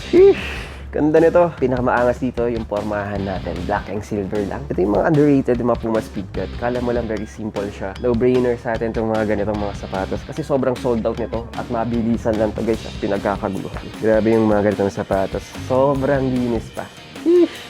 Sheesh! Ganda nito. Pinakamaangas dito yung pormahan natin. Black and silver lang. Ito yung mga underrated, yung mga Puma Speedcut. Kala mo lang very simple siya. No-brainer sa atin itong mga ganitong mga sapatos. Kasi sobrang sold out nito at mabilisan lang to guys at pinagkakaguluhan. Grabe yung mga ganitong sapatos. Sobrang linis pa. Sheesh!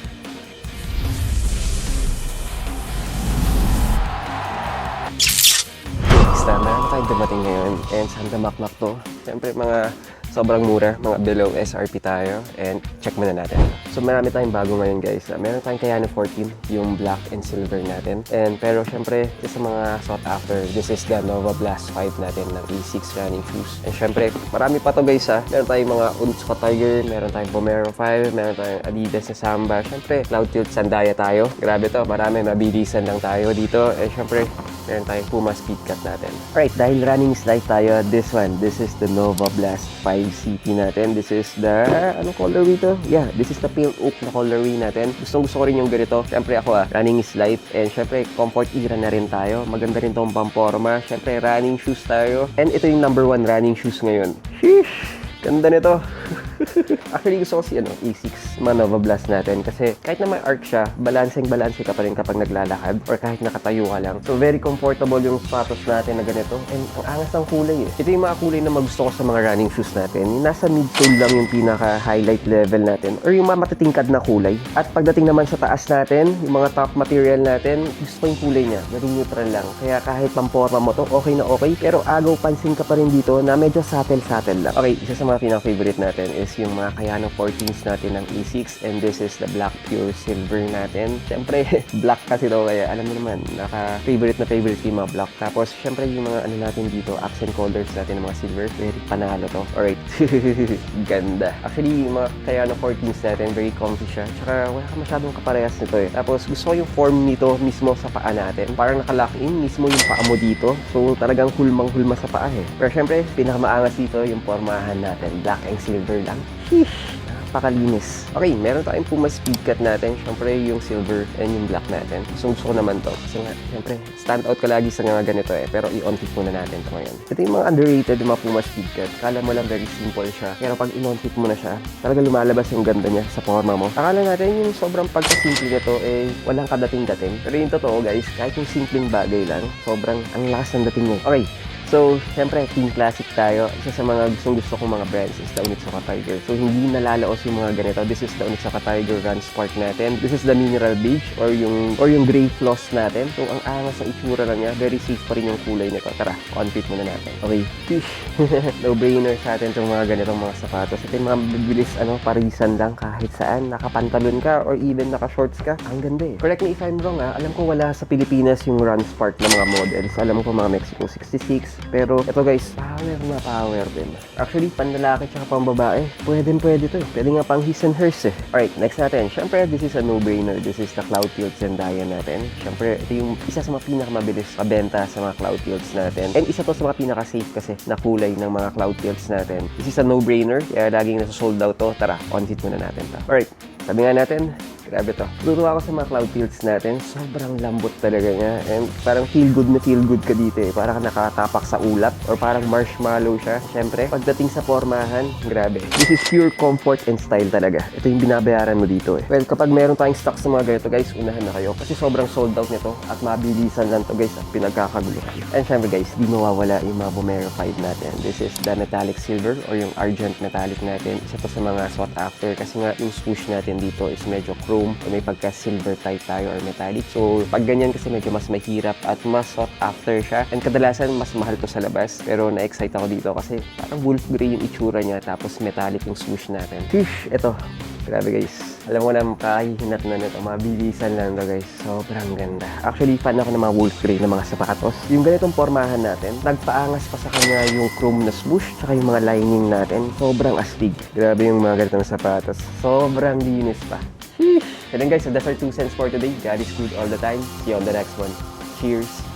Meron tayong dumating ngayon and saan damakmak to? Siyempre mga sobrang mura, mga below SRP tayo and check muna natin. So marami tayong bago ngayon guys. Meron tayong Kayano 14, yung black and silver natin. Pero syempre, isa sa mga sought after, this is the Nova Blast 5 natin ng E6 running shoes. And syempre, marami pa to guys ha. Meron tayong mga Onitsuka Tiger, meron tayong Vomero 5, meron tayong Adidas na Samba. Syempre, Cloud Tilt Sandaya tayo. Grabe to, marami, mabilisan lang tayo dito. And syempre, meron tayong Puma Speedcut natin. Alright, dahil running is light tayo, this is the Nova Blast 5 CP natin. This is the, anong colorway to? Yeah, this is the pale oak na colorway natin. Gusto ko rin yung ganito. Siyempre ako running is light. And siyempre, comfort era na rin tayo. Maganda rin tong pamporma. Siyempre, running shoes tayo. And ito yung number 1 running shoes ngayon. Sheesh! Ganda nito. Actually, gusto ko si E6 Nova Blast natin kasi kahit na may arc siya, balancing ka pa rin kapag naglalakad or kahit nakatayo ka lang. So, very comfortable yung sapatos natin na ganito. And ang angas ng kulay eh. Ito yung mga kulay na magusto ko sa mga running shoes natin. Yung nasa midsole lang yung pinaka-highlight level natin or yung mga matitingkad na kulay. At pagdating naman sa taas natin, yung mga top material natin, gusto ko yung kulay niya. Very neutral lang. Kaya kahit pamporma mo to, okay na okay. Pero agaw pansin ka pa rin dito na medyo subtle lang. Okay, isa sa mga pinaka-favorite natin is yung mga Kayano 14s natin ng E6 and this is the black pure silver natin. Siyempre, black kasi daw kaya alam mo naman, naka-favorite yung mga black. Tapos, siyempre yung mga natin dito, accent colors natin ng mga silver, very panalo to. Alright, ganda. Actually, yung mga Kayano 14s natin, very comfy siya. Tsaka wala ka masyadong kaparehas nito eh. Tapos, gusto ko yung form nito mismo sa paa natin. Parang naka-lock in mismo yung paa mo dito. So, talagang hulmang-hulma sa paa eh. Pero siyempre, pinakamaangas dito yung pormahan natin. Black and silver lang. Sheesh! Napakalinis. Okay, meron tayong Puma Speedcut natin. Siyempre, yung silver and yung black natin. Gusto ko naman to. Kasi nga, siyempre, stand out ka lagi sa mga ganito eh. Pero i-on-tip muna natin to ngayon. Ito yung mga underrated yung mga Puma Speedcut. Kala mo lang very simple siya. Pero pag in-on-tip mo na siya, talaga lumalabas yung ganda niya sa forma mo. Akala natin yung sobrang pagkasimple nito eh, walang kadating-dating. Pero yung totoo guys, kahit yung simpleng bagay lang, sobrang ang lakas ng dating niya. Okay. So, syempre, Team Classic tayo. Isa sa mga gusto kong mga brands is the Onitsuka Tiger. So, hindi nalalaos yung mga ganito. This is the Onitsuka Tiger Run Spark natin. This is the Mineral Beige or yung gray floss natin. So, ang angas ng itsura lang niya. Very safe pa rin yung kulay nito. Tara, on-fit muna natin. Okay, fish. No-brainer sa atin itong mga ganitong mga sapatos. Ito yung mga bibilis, parisan lang kahit saan. Nakapantalon ka or even naka-shorts ka. Ang ganda eh. Correct me if I'm wrong alam ko wala sa Pilipinas yung Run Spark na mga models. Alam ko mga Mexico 66. Pero ito guys, power din. Actually, panlalaki tsaka pambabae, pwede to eh. Pwede nga pang his and hers eh. Alright, next natin. Siyempre, this is a no-brainer. This is the Cloud Tilt Zendaya natin. Siyempre, ito yung isa sa mga pinakamabilis pabenta sa mga Cloud Tilts natin. And isa to sa mga pinaka-safe kasi na kulay ng mga Cloud Tilts natin. This is a no-brainer. Kaya laging nasa-sold out to. Tara, on-fit muna natin to. Alright, sabi nga natin, grabe to. Tutuwa ako sa mga Cloud Tilts natin. Sobrang lambot talaga niya. And parang feel good ka dito eh. Parang nakatapak sa ulap or parang marshmallow siya. Siyempre, pagdating sa pormahan, grabe. This is pure comfort and style talaga. Ito yung binabayaran mo dito eh. Well, kapag meron tayong stock sa mga ganito guys, unahan na kayo. Kasi sobrang sold out nito at mabilisan lang to guys at pinagkakaguluhan. And siyempre guys, di mawawala yung mga Vomero 5 natin. This is the metallic silver or yung argent metallic natin. Isa to sa mga sought after kasi nga yung swoosh natin dito is medyo chrome o may pagka-silver type tayo or metallic. So, pag ganyan kasi medyo mas mahirap at mas sought after siya. And kadalasan, mas mahal to sa labas. Pero na-excite ako dito kasi parang wolf gray yung itsura niya tapos metallic yung swoosh natin. Fish! Ito. Grabe guys. Alam mo na makahihinat na nito. Mabilisan lang to guys. Sobrang ganda. Actually, fan ako ng mga wolf gray na mga sapatos. Yung ganitong pormahan natin, nagpaangas pa sa kanya yung chrome na swoosh tsaka yung mga lining natin. Sobrang astig. Grabe yung mga ganitong sapatos. Sobrang linis pa. And then guys, so that's our 2 cents for today. God is good all the time. See you on the next one. Cheers!